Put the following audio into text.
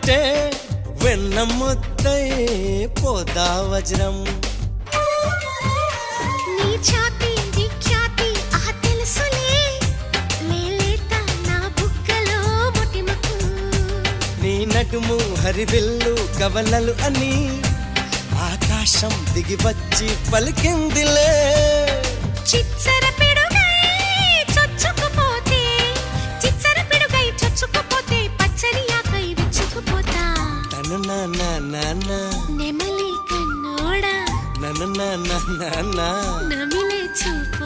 అంటే వెన్న ముద్దై పోదా వజ్రం. నీ ఛాతీ విఖ్యాతి ఆ తెలుసులే మేలేత నా బుగ్గలో మొటిమకు. నీ నడుము హరివిల్లు కవలలు అని ఆకాశం దిగి వచ్చి పలికిందిలే. చిచ్చర పిడుగై చొచ్చుకుపోతే చిచ్చర పిడుగై చొచ్చుకుపోతే పచ్చని ఆకై విచ్చుకుపోతా. తన నాన్న నెమలి కన్నోడా నన్న నమిలే చూపు